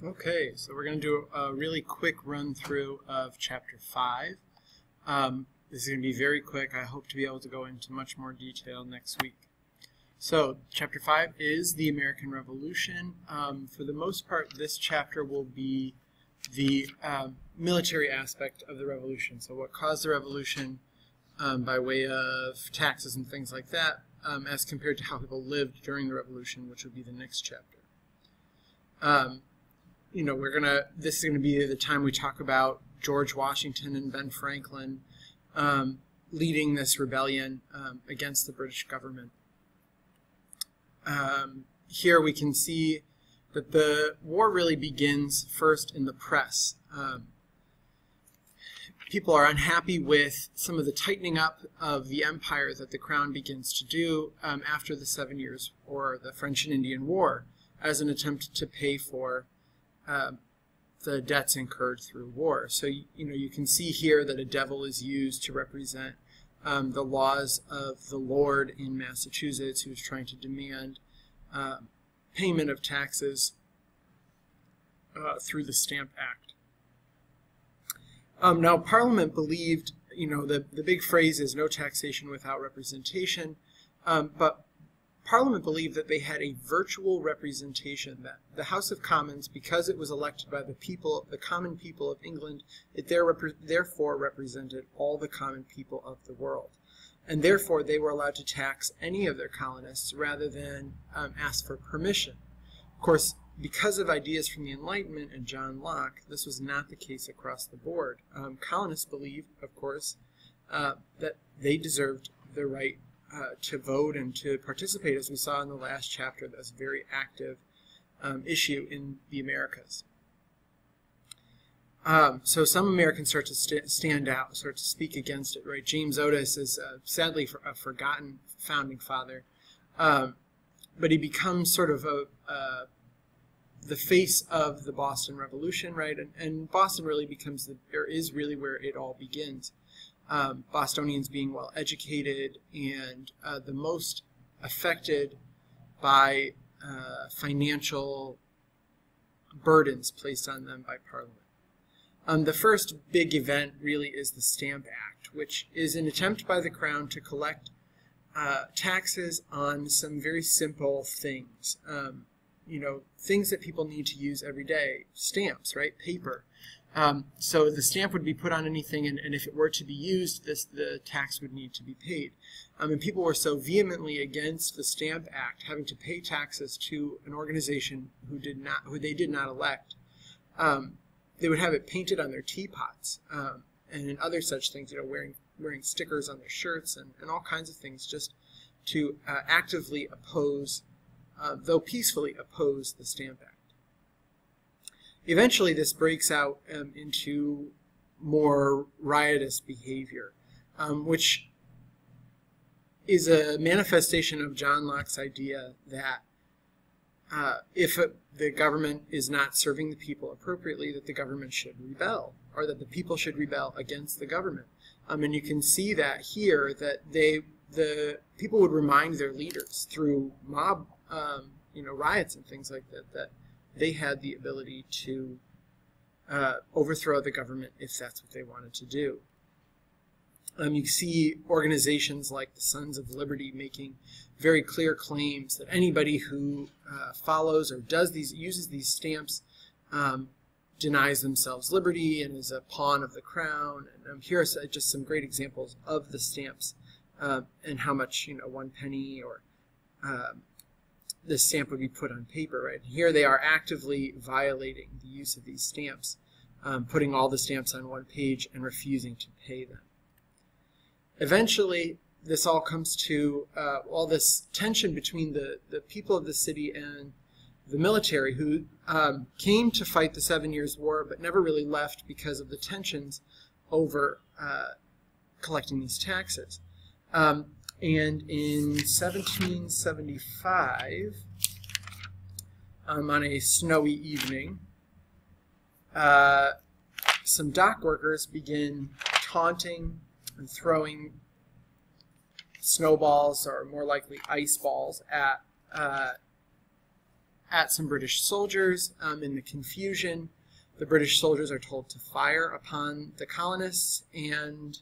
Okay, so we're going to do a really quick run through of Chapter 5. This is going to be very quick. I hope to be able to go into much more detail next week. So, Chapter 5 is the American Revolution. For the most part, this chapter will be the military aspect of the revolution. So what caused the revolution by way of taxes and things like that, as compared to how people lived during the revolution, which would be the next chapter. This is gonna be the time we talk about George Washington and Ben Franklin leading this rebellion against the British government. Here we can see that the war really begins first in the press. People are unhappy with some of the tightening up of the empire that the crown begins to do after the 7 Years' or the French and Indian War, as an attempt to pay for the debts incurred through war. So you can see here that a devil is used to represent the laws of the Lord in Massachusetts, who is trying to demand payment of taxes through the Stamp Act. Now, Parliament believed, the big phrase is no taxation without representation, but Parliament believed that they had a virtual representation, that the House of Commons, because it was elected by the people, the common people of England, it therefore represented all the common people of the world. And therefore, they were allowed to tax any of their colonists rather than ask for permission. Of course, because of ideas from the Enlightenment and John Locke, this was not the case across the board. Colonists believed, of course, that they deserved the right to vote and to participate, as we saw in the last chapter. That's a very active issue in the Americas. So some Americans start to stand out, start to speak against it, right? James Otis is sadly a forgotten founding father, but he becomes sort of the face of the Boston Revolution, right? And Boston really becomes is really where it all begins. Bostonians being well educated and the most affected by financial burdens placed on them by Parliament. The first big event really is the Stamp Act, which is an attempt by the Crown to collect taxes on some very simple things. Things that people need to use every day. Stamps, right? Paper. So the stamp would be put on anything, and if it were to be used, the tax would need to be paid. And people were so vehemently against the Stamp Act, having to pay taxes to an organization who they did not elect. They would have it painted on their teapots and other such things. Wearing stickers on their shirts and all kinds of things, just to actively oppose, though peacefully oppose, the Stamp Act. Eventually, this breaks out into more riotous behavior, which is a manifestation of John Locke's idea that if the government is not serving the people appropriately, that the government should rebel, or that the people should rebel against the government. And you can see that here, that the people would remind their leaders through mob, riots and things like that they had the ability to overthrow the government if that's what they wanted to do. You see organizations like the Sons of Liberty making very clear claims that anybody who follows or uses these stamps denies themselves liberty and is a pawn of the crown. And here are just some great examples of the stamps and how much 1 penny or this stamp would be put on paper, right? Here they are actively violating the use of these stamps, putting all the stamps on one page and refusing to pay them. Eventually, this all comes to all this tension between the people of the city and the military, who came to fight the 7 Years' War but never really left because of the tensions over collecting these taxes. And in 1775, on a snowy evening, some dock workers begin taunting and throwing snowballs, or more likely ice balls, at at some British soldiers. In the confusion, the British soldiers are told to fire upon the colonists, and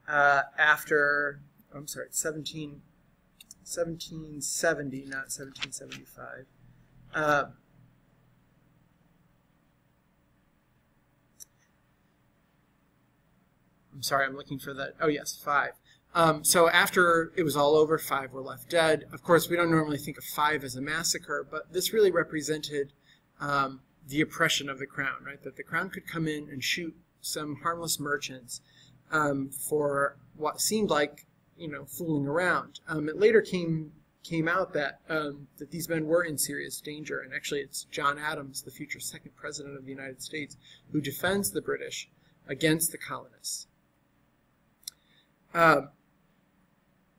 after, I'm sorry, 1770, not 1775. I'm sorry, I'm looking for that. Oh, yes, 5. So after it was all over, 5 were left dead. Of course, we don't normally think of 5 as a massacre, but this really represented the oppression of the crown, right? That the crown could come in and shoot some harmless merchants for what seemed like, fooling around. It later came out that that these men were in serious danger, and actually it's John Adams, the future second president of the United States, who defends the British against the colonists.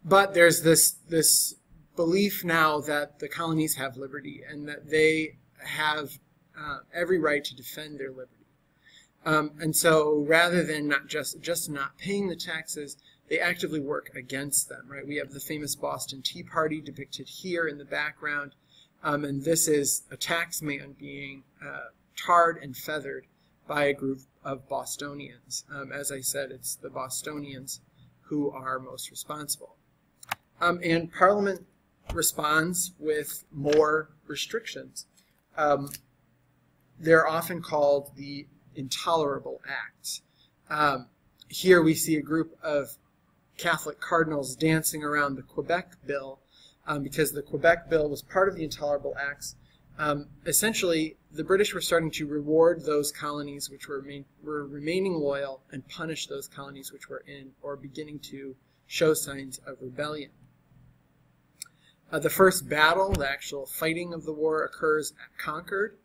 But there's this belief now that the colonies have liberty and that they have every right to defend their liberty. And so rather than just not paying the taxes, they actively work against them, right? We have the famous Boston Tea Party depicted here in the background, and this is a taxman being tarred and feathered by a group of Bostonians. As I said, it's the Bostonians who are most responsible. And Parliament responds with more restrictions. They're often called the Intolerable Acts. Here we see a group of Catholic cardinals dancing around the Quebec Bill, because the Quebec Bill was part of the Intolerable Acts. Essentially, the British were starting to reward those colonies which were remaining loyal and punish those colonies which were in or beginning to show signs of rebellion. The first battle, the actual fighting of the war, occurs at Concord,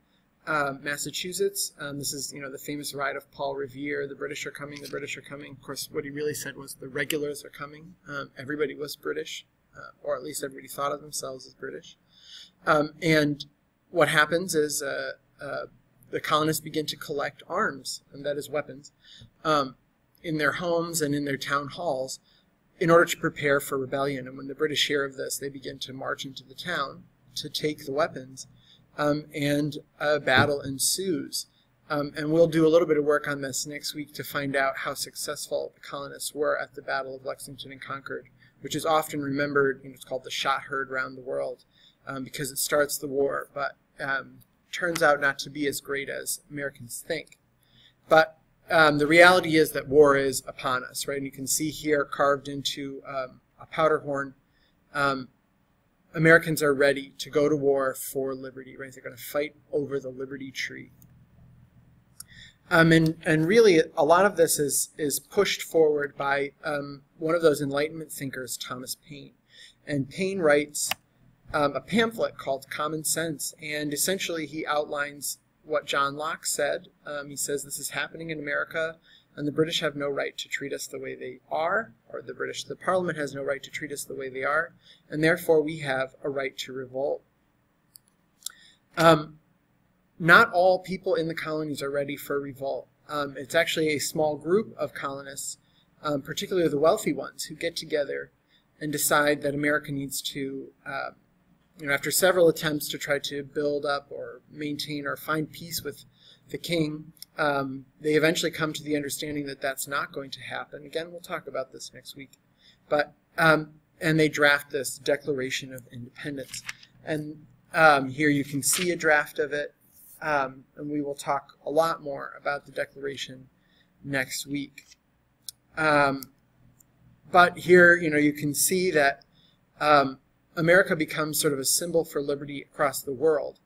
Massachusetts. This is, the famous ride of Paul Revere, the British are coming, the British are coming. Of course, what he really said was the regulars are coming. Everybody was British, or at least everybody thought of themselves as British. And what happens is the colonists begin to collect arms, and that is weapons, in their homes and in their town halls in order to prepare for rebellion. And when the British hear of this, they begin to march into the town to take the weapons, and a battle ensues. And we'll do a little bit of work on this next week to find out how successful the colonists were at the Battle of Lexington and Concord, which is often remembered, it's called the shot heard round the world, because it starts the war, but turns out not to be as great as Americans think. But the reality is that war is upon us, right? And you can see here carved into a powder horn, Americans are ready to go to war for liberty, right? They're going to fight over the liberty tree. And really, a lot of this is pushed forward by one of those Enlightenment thinkers, Thomas Paine. And Paine writes a pamphlet called Common Sense, and essentially he outlines what John Locke said. He says this is happening in America, and the British have no right to treat us the way they are, or the Parliament has no right to treat us the way they are, and therefore we have a right to revolt. Not all people in the colonies are ready for revolt. It's actually a small group of colonists, particularly the wealthy ones, who get together and decide that America needs to, after several attempts to try to build up or maintain or find peace with the king, they eventually come to the understanding that that's not going to happen. Again, we'll talk about this next week. But and they draft this Declaration of Independence. And here you can see a draft of it. And we will talk a lot more about the Declaration next week. But here, you can see that America becomes sort of a symbol for liberty across the world,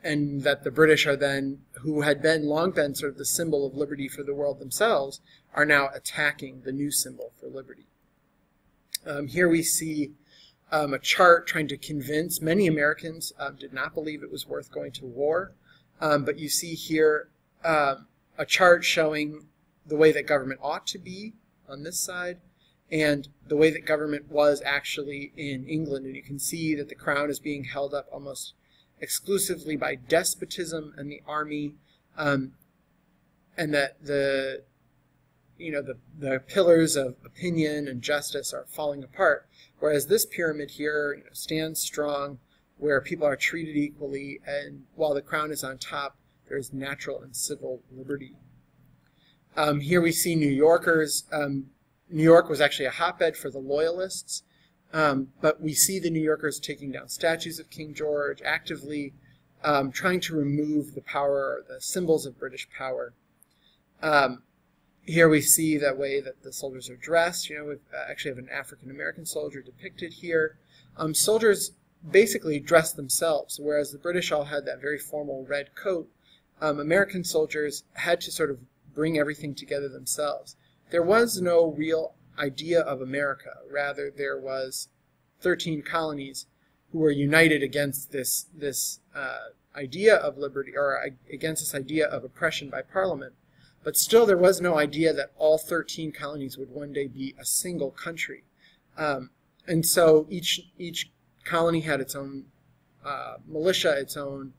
and that the British are then, who had long been sort of the symbol of liberty for the world themselves, are now attacking the new symbol for liberty. Here we see a chart trying to convince many Americans did not believe it was worth going to war, but you see here a chart showing the way that government ought to be on this side and the way that government was actually in England. And you can see that the crown is being held up almost exclusively by despotism and the army, and that the pillars of opinion and justice are falling apart, whereas this pyramid here stands strong where people are treated equally, and while the crown is on top, there is natural and civil liberty. Here we see New Yorkers. New York was actually a hotbed for the Loyalists, but we see the New Yorkers taking down statues of King George, actively trying to remove the power, or the symbols of British power. Here we see that way that the soldiers are dressed. We actually have an African-American soldier depicted here. Soldiers basically dressed themselves, whereas the British all had that very formal red coat. American soldiers had to sort of bring everything together themselves. There was no real idea of America. Rather, there was 13 colonies who were united against this idea of liberty, or against this idea of oppression by Parliament. But still, there was no idea that all 13 colonies would one day be a single country. And so each colony had its own militia, its own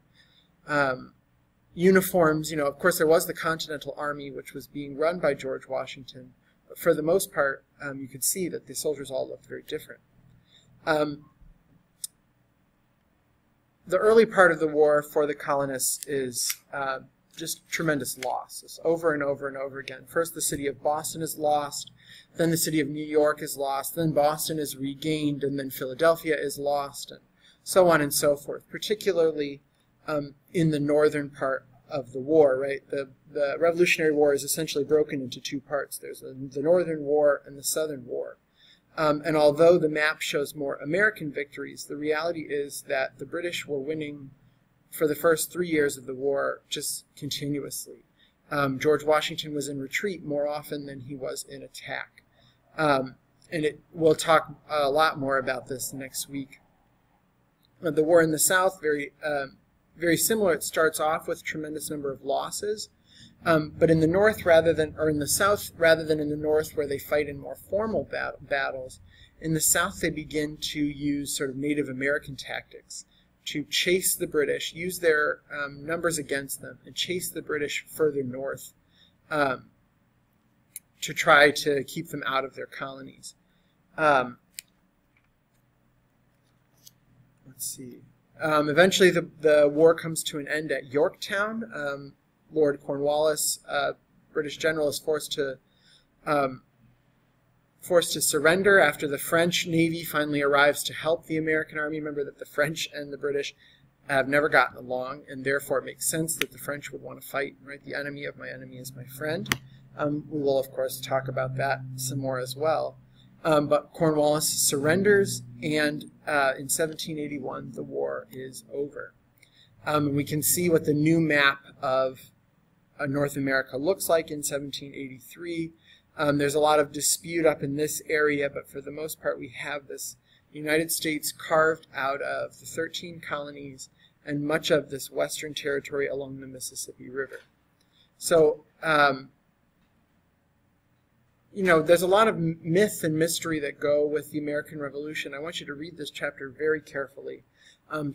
uniforms. Of course, there was the Continental Army, which was being run by George Washington. But for the most part, you could see that the soldiers all looked very different. The early part of the war for the colonists is just tremendous loss. It's over and over and over again. First, the city of Boston is lost, then the city of New York is lost, then Boston is regained, and then Philadelphia is lost, and so on and so forth, particularly in the northern part of the war, right? The Revolutionary War is essentially broken into two parts. There's the Northern War and the Southern War. And although the map shows more American victories, the reality is that the British were winning for the first 3 years of the war just continuously. George Washington was in retreat more often than he was in attack. And we'll talk a lot more about this next week. The war in the South, very similar. It starts off with a tremendous number of losses. But in the North, in the South, rather than in the North where they fight in more formal battles, in the South they begin to use sort of Native American tactics to chase the British, use their numbers against them, and chase the British further north to try to keep them out of their colonies. Let's see. Eventually the war comes to an end at Yorktown. Lord Cornwallis, British general, is forced to surrender after the French Navy finally arrives to help the American army. Remember that the French and the British have never gotten along, and therefore it makes sense that the French would want to fight, right? The enemy of my enemy is my friend. We will, of course, talk about that some more as well. But Cornwallis surrenders, and in 1781 the war is over. And we can see what the new map of North America looks like in 1783. There's a lot of dispute up in this area, but for the most part we have this United States carved out of the 13 colonies and much of this western territory along the Mississippi River. So, there's a lot of myth and mystery that go with the American Revolution. I want you to read this chapter very carefully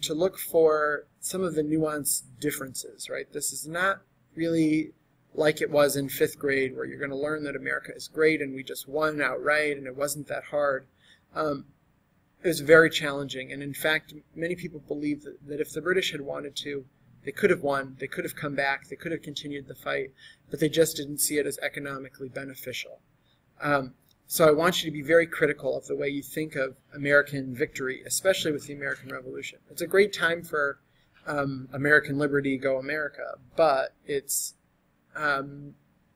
to look for some of the nuanced differences, right? This is not really like it was in 5th grade, where you're going to learn that America is great and we just won outright and it wasn't that hard. It was very challenging, and in fact many people believe that if the British had wanted to, they could have won, they could have come back, they could have continued the fight, but they just didn't see it as economically beneficial. So I want you to be very critical of the way you think of American victory, especially with the American Revolution. It's a great time for American liberty, go America, but it's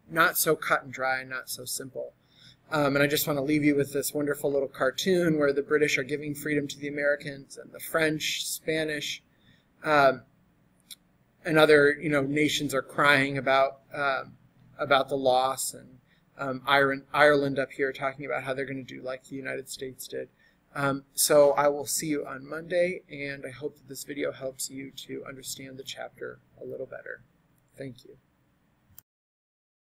not so cut and dry, not so simple. And I just want to leave you with this wonderful little cartoon where the British are giving freedom to the Americans, and the French, Spanish, and other nations are crying about the loss, and Ireland up here talking about how they're going to do like the United States did. So I will see you on Monday, and I hope that this video helps you to understand the chapter a little better. Thank you.